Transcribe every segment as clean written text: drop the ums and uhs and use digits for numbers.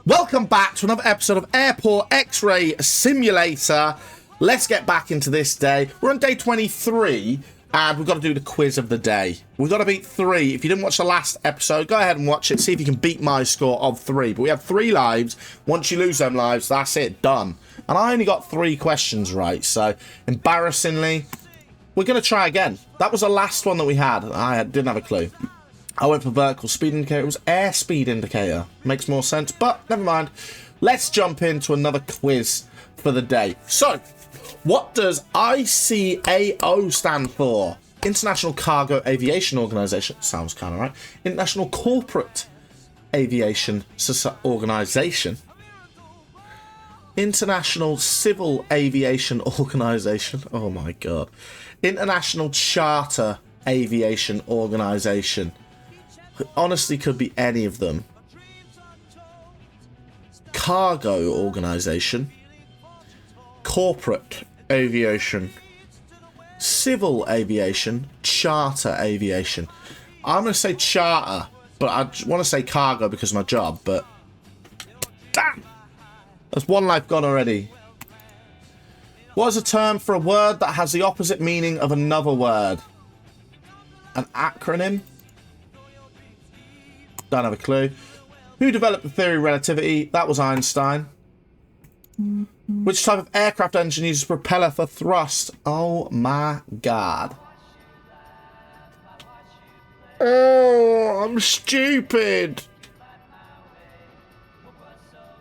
Welcome back to another episode of Airport X-Ray Simulator. Let's get back into this day. We're on day 23, and we've got to do the quiz of the day. We've got to beat 3. If you didn't watch the last episode, go ahead and watch it. See if you can beat my score of 3. But we have 3 lives. Once you lose them lives, that's it. Done. And I only got 3 questions right, so embarrassingly, we're going to try again. That was the last one that we had. I didn't have a clue. I went for vertical speed indicator. It was air speed indicator. Makes more sense, but never mind. Let's jump into another quiz for the day. So, what does ICAO stand for? International Cargo Aviation Organization. Sounds kind of right. International Corporate Aviation Organization. International Civil Aviation Organization. Oh my god. International Charter Aviation Organization. Honestly, could be any of them. Cargo Organization. Corporate Aviation. Civil Aviation. Charter Aviation. I'm going to say charter, but I want to say cargo because of my job, but... Damn! There's one life gone already. What is a term for a word that has the opposite meaning of another word? An acronym? Don't have a clue. Who developed the theory of relativity? That was Einstein. Which type of aircraft engine uses propeller for thrust? Oh my god. Oh, I'm stupid.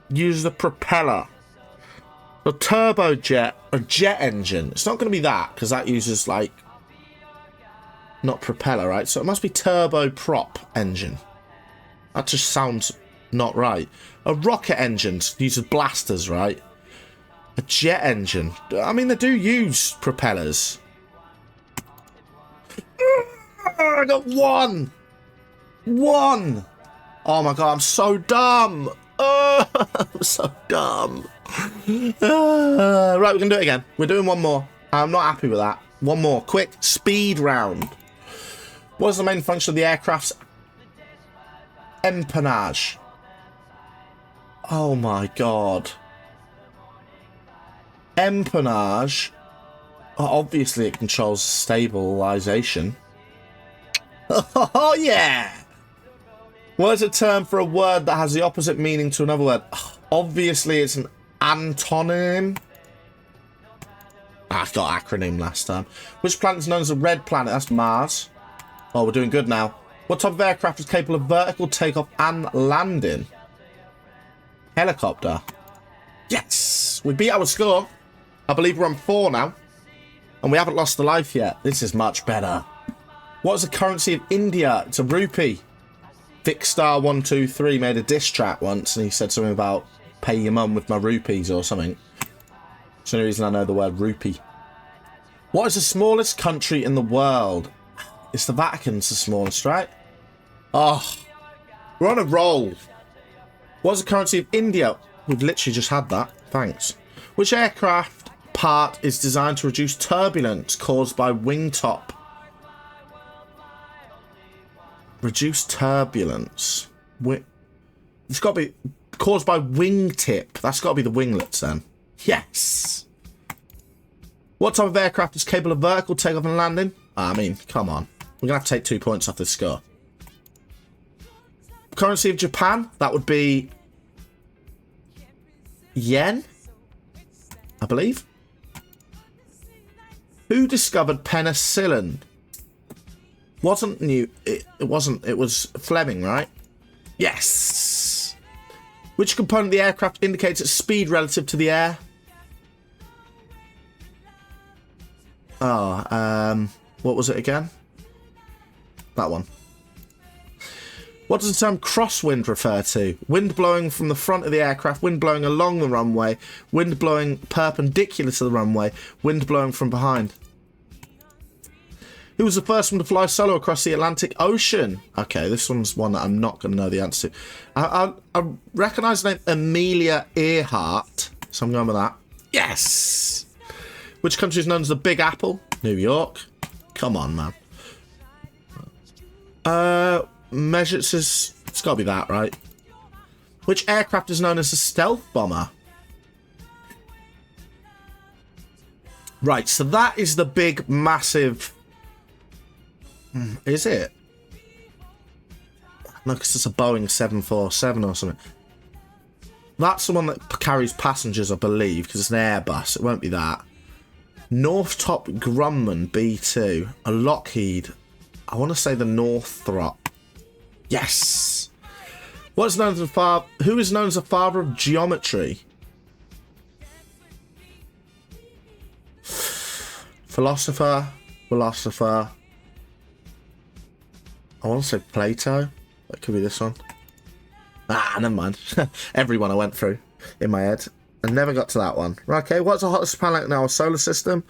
Use the propeller. The turbojet, a jet engine. It's not going to be that, because that uses, like, not propeller, right? So it must be turboprop engine. That just sounds not right. A rocket engine uses blasters, right? A jet engine. I mean, they do use propellers. I got 1. 1. Oh my god, I'm so dumb. Oh, I'm so dumb. Right, we're going to do it again. We're doing one more. I'm not happy with that. One more. Quick speed round. What is the main function of the aircraft's empennage? Oh my god. Empennage. Oh, obviously it controls stabilization. Oh yeah. What is a term for a word that has the opposite meaning to another word? Obviously it's an antonym. I got acronym last time. Which planet is known as a red planet? That's Mars. Oh, we're doing good now. What type of aircraft is capable of vertical takeoff and landing? Helicopter. Yes! We beat our score. I believe we're on 4 now. And we haven't lost a life yet. This is much better. What is the currency of India? It's a rupee. Vicstar123 made a diss track once and he said something about pay your mum with my rupees or something. That's the only reason I know the word rupee. What is the smallest country in the world? It's the Vatican's the smallest, right? Oh, we're on a roll. What is the currency of India? We've literally just had that. Thanks. Which aircraft part is designed to reduce turbulence caused by wingtop? Reduce turbulence. It's got to be caused by wingtip. That's got to be the winglets then. Yes. What type of aircraft is capable of vertical takeoff and landing? I mean, come on. We're going to have to take 2 points off this score. Currency of Japan? That would be yen, I believe. Who discovered penicillin? Wasn't new. It wasn't. It was Fleming, right? Yes. Which component of the aircraft indicates its speed relative to the air? Oh, what was it again? That one. What does the term crosswind refer to? Wind blowing from the front of the aircraft, wind blowing along the runway, wind blowing perpendicular to the runway, wind blowing from behind. Who was the first one to fly solo across the Atlantic Ocean? Okay, this one's one that I'm not going to know the answer to. I recognise the name Amelia Earhart, so I'm going with that. Yes! Which country is known as the Big Apple? New York. Come on, man. Measures, it's got to be that, right? Which aircraft is known as a stealth bomber? Right, so that is the big, massive... Is it? No, because it's a Boeing 747 or something. That's the one that carries passengers, I believe, because it's an Airbus. It won't be that. Northrop Grumman B2. A Lockheed. I want to say the Northrop. Yes! What's known as who is known as the father of geometry? Philosopher. I want to say Plato. That could be this one. Ah, never mind. Everyone I went through in my head. I never got to that one. Right, okay, what's the hottest planet in our solar system?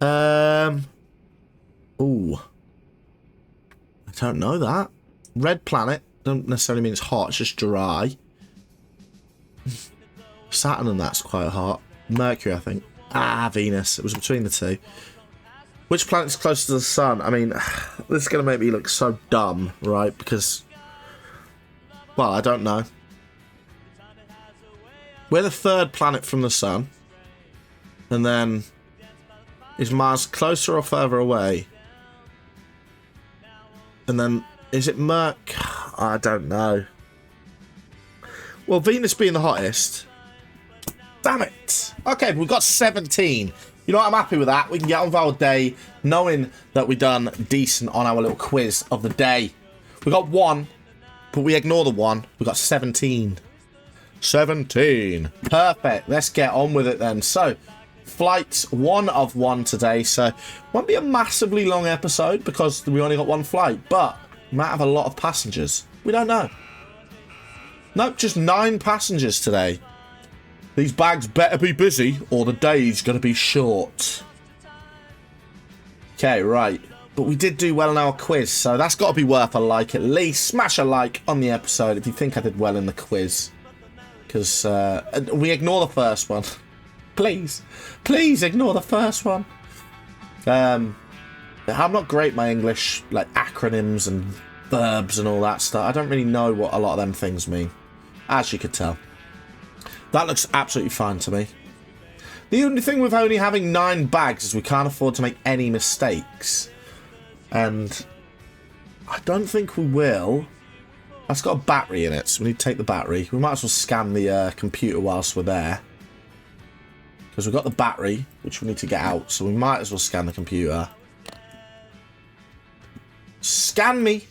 Ooh. I don't know that. Red planet. Don't necessarily mean it's hot, it's just dry. Saturn and that's quite hot. Mercury, I think. Ah, Venus. It was between the two. Which planet's closest to the sun? I mean, this is going to make me look so dumb, right? Because, well, I don't know. We're the third planet from the sun. And then, is Mars closer or further away? And then, is it I don't know. Well, Venus being the hottest. Damn it. Okay, we've got 17. You know what? I'm happy with that. We can get on with our day knowing that we've done decent on our little quiz of the day. We got 1, but we ignore the 1. We got 17. 17. Perfect. Let's get on with it then. So, flights 1 of 1 today. So, won't be a massively long episode because we only got 1 flight, but we might have a lot of passengers. We don't know. Nope, just 9 passengers today. These bags better be busy or the day's going to be short. Okay, right. But we did do well in our quiz, so that's got to be worth a like at least. Smash a like on the episode if you think I did well in the quiz. Because we ignore the first one. Please. Please ignore the first one. I'm not great at my English, like acronyms and verbs and all that stuff. I don't really know what a lot of them things mean. As you could tell. That looks absolutely fine to me. The only thing with only having 9 bags is we can't afford to make any mistakes. And I don't think we will. That's got a battery in it, so we need to take the battery. We might as well scan the computer whilst we're there. Because we've got the battery, which we need to get out, so we might as well scan the computer. Scan me!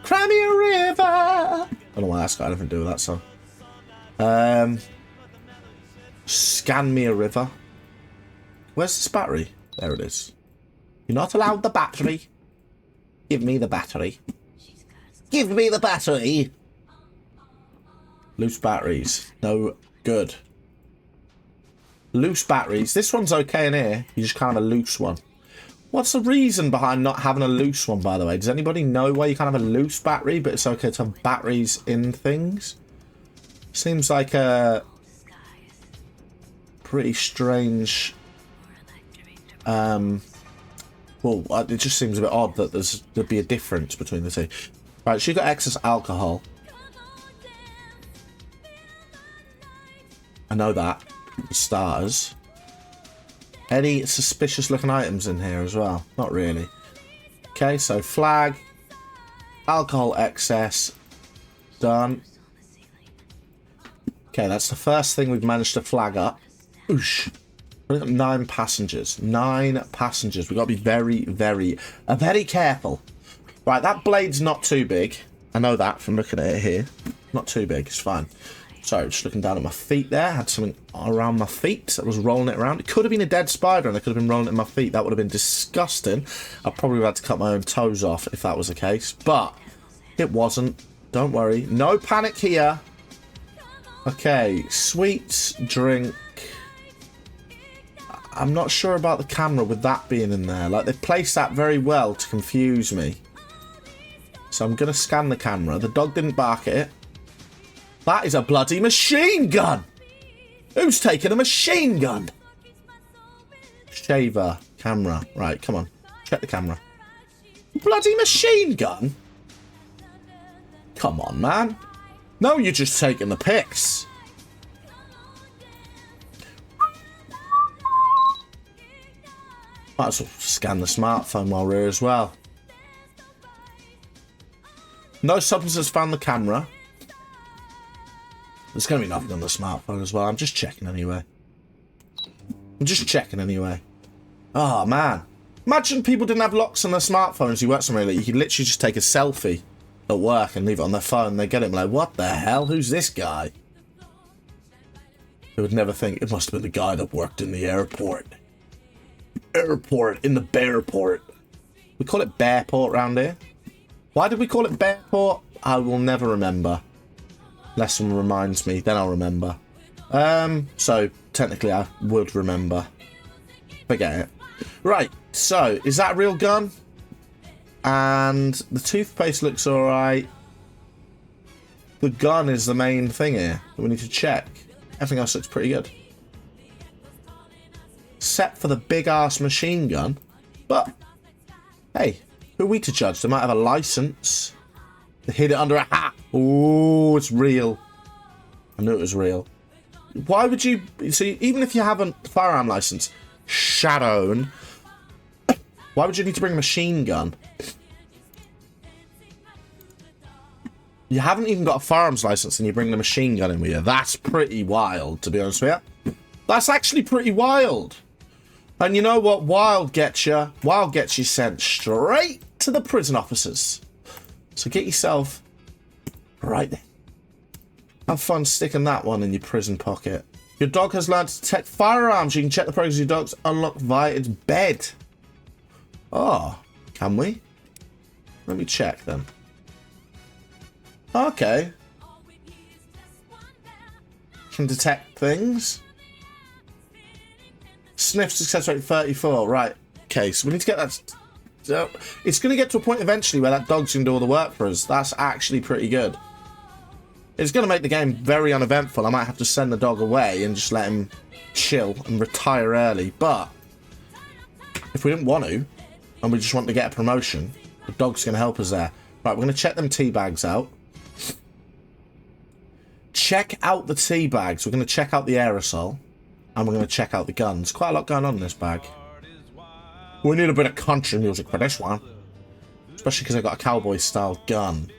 Cry me a river! I don't know why that's got anything to do with that song. Scan me a river. Where's this battery? There it is. You're not allowed the battery. Give me the battery. Give me the battery. Loose batteries. No good. Loose batteries. This one's okay in here. You just can't have a loose one. What's the reason behind not having a loose one, by the way? Does anybody know why you can't have a loose battery, but it's okay to have batteries in things? Seems like a pretty strange... well, it just seems a bit odd that there'd be a difference between the two. Right, so you've got excess alcohol. I know that. For starters. Any suspicious looking items in here as well? Not really. Okay, so flag. Alcohol excess. Done. Okay, that's the first thing we've managed to flag up. Oosh. We've got 9 passengers. 9 passengers. We've got to be very, very careful. Right, that blade's not too big. I know that from looking at it here. Not too big, it's fine. Sorry, just looking down at my feet there. Had something around my feet that was rolling it around. It could have been a dead spider and I could have been rolling it in my feet. That would have been disgusting. I probably would have had to cut my own toes off if that was the case. But it wasn't. Don't worry. No panic here. Okay, sweets, drink. I'm not sure about the camera with that being in there. Like, they've placed that very well to confuse me. So I'm going to scan the camera. The dog didn't bark at it. That is a bloody machine gun! Who's taken a machine gun? Shaver. Camera. Right, come on. Check the camera. Bloody machine gun? Come on, man. No, you're just taking the piss. Might as well scan the smartphone while we're here as well. No substances found on the camera. There's going to be nothing on the smartphone as well. I'm just checking anyway. Oh, man. Imagine people didn't have locks on their smartphones. You work somewhere that you could literally just take a selfie at work and leave it on their phone. They get it and like, what the hell? Who's this guy? They would never think it must have been the guy that worked in the airport. In the Bearport. We call it Bearport around here. Why did we call it Bearport? I will never remember. Unless someone reminds me, then I'll remember. So technically I would remember. Forget it. Right, so is that a real gun? And the toothpaste looks alright. The gun is the main thing here that we need to check. Everything else looks pretty good. Except for the big ass machine gun. But hey, who are we to judge? They might have a license. They hid it under a hat. Oh, it's real. I knew it was real. Why would you see, even if you have a firearm license, Shadown, why would you need to bring a machine gun? You haven't even got a firearms license and you bring the machine gun in with you. That's pretty wild, to be honest with you. That's actually pretty wild. And you know what wild gets you? Wild gets you sent straight to the prison officers. So get yourself right there. Have fun sticking that one in your prison pocket. Your dog has learned to detect firearms. You can check the progress of your dog's unlocked via its bed. Oh, can we? Let me check then. Okay. Can detect things. Sniff success rate 34. Right. Okay, so we need to get that. So it's going to get to a point eventually where that dog's going to do all the work for us. That's actually pretty good. It's going to make the game very uneventful. I might have to send the dog away and just let him chill and retire early. But if we didn't want to, and we just want to get a promotion, the dog's going to help us there. Right, we're going to check them tea bags out. Check out the tea bags. We're going to check out the aerosol. And we're going to check out the guns. Quite a lot going on in this bag. We need a bit of country music for this one. Especially because I've got a cowboy-style gun.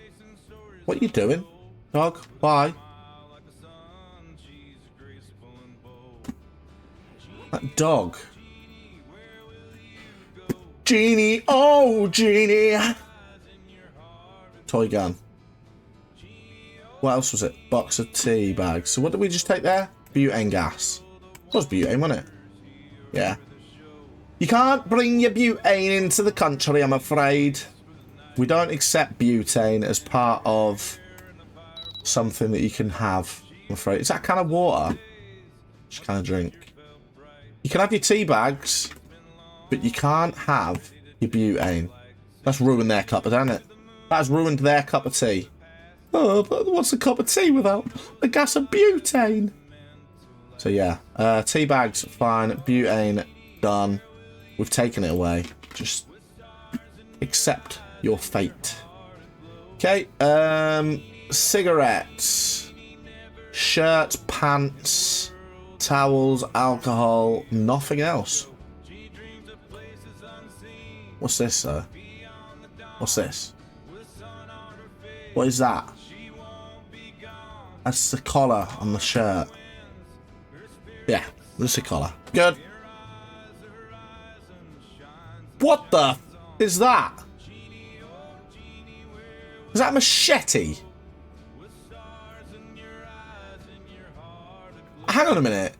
What are you doing, dog? Why? That dog. Genie, oh, Genie. Toy gun. What else was it? Box of tea bags. So what did we just take there? Butane gas. It was butane, wasn't it? Yeah. You can't bring your butane into the country, I'm afraid. We don't accept butane as part of something that you can have, I'm afraid. Is that a can of water? Just kind of drink. You can have your tea bags, but you can't have your butane. That's ruined their cup, hasn't it? That's ruined their cup of tea. Oh, but what's a cup of tea without a gas of butane? So yeah, tea bags, fine. Butane, done. We've taken it away. Just accept your fate. Okay, cigarettes, shirts, pants, towels, alcohol, nothing else. What's this, sir? What's this? What is that? That's the collar on the shirt. Yeah, that's the collar. Good. What the f is that? Is that a machete? Hang on a minute.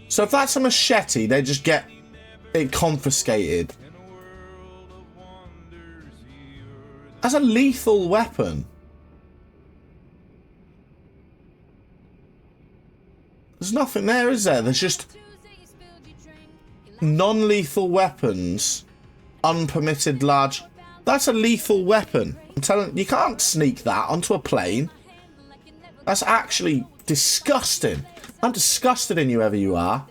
So if that's a machete, they just get it confiscated. That's a lethal weapon. There's nothing there, is there? There's just non-lethal weapons. Unpermitted large. That's a lethal weapon. I'm telling you, you can't sneak that onto a plane. That's actually disgusting. I'm disgusted in you, whoever you are.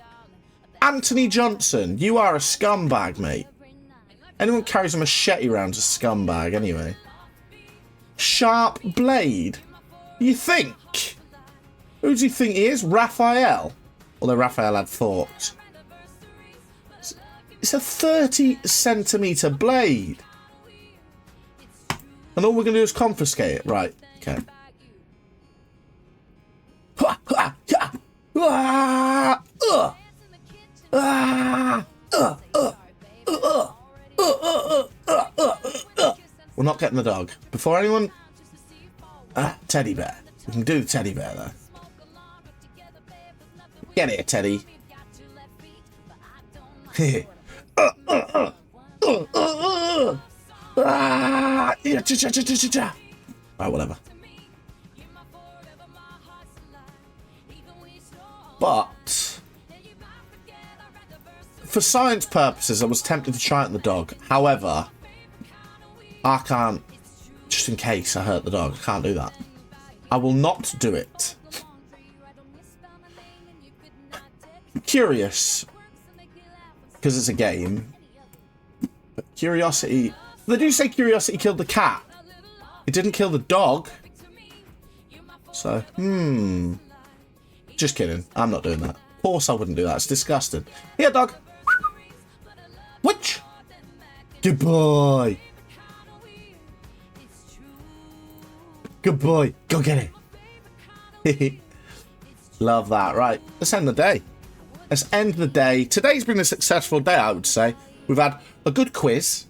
Anthony Johnson, you are a scumbag, mate. Anyone who carries a machete around is a scumbag, anyway. Sharp blade. You think? Who does he think he is? Raphael? Although Raphael had thoughts. It's a 30-centimetre blade. And all we're going to do is confiscate it. Right, okay. We're not getting the dog. Before anyone... teddy bear. We can do the teddy bear, though. Get here, Teddy. Right, whatever. But for science purposes, I was tempted to try it on the dog. However, I can't, just in case I hurt the dog, I can't do that. I will not do it. I'm curious, because it's a game. But curiosity... They do say curiosity killed the cat. It didn't kill the dog. So, just kidding. I'm not doing that. Of course I wouldn't do that. It's disgusting. Here, dog. Which? Good boy. Good boy. Go get it. Love that. Right. Let's end the day. Let's end the day. Today's been a successful day, I would say. We've had a good quiz.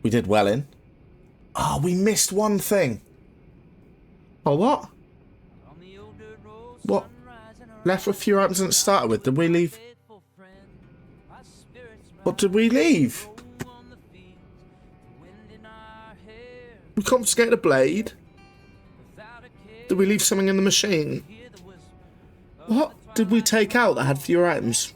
We did well in. Oh, we missed one thing. Oh, what? What? Left with fewer items than it started with. Did we leave? What did we leave? We confiscated a blade. Did we leave something in the machine? What did we take out that had fewer items?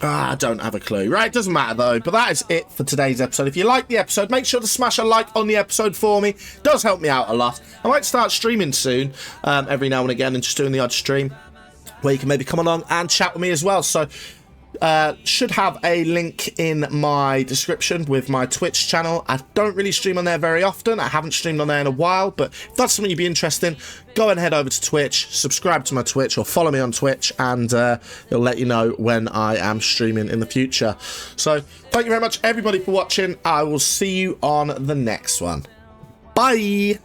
I don't have a clue. Right, doesn't matter though. But that is it for today's episode. If you like the episode, make sure to smash a like on the episode for me. It does help me out a lot. I might start streaming soon, every now and again, and just doing the odd stream where you can maybe come along and chat with me as well. So, should have a link in my description with my Twitch channel. I don't really stream on there very often. I haven't streamed on there in a while, but if that's something you'd be interested in, go and head over to Twitch, subscribe to my Twitch, or follow me on Twitch, and it'll let you know when I am streaming in the future. So, thank you very much, everybody, for watching. I will see you on the next one. Bye!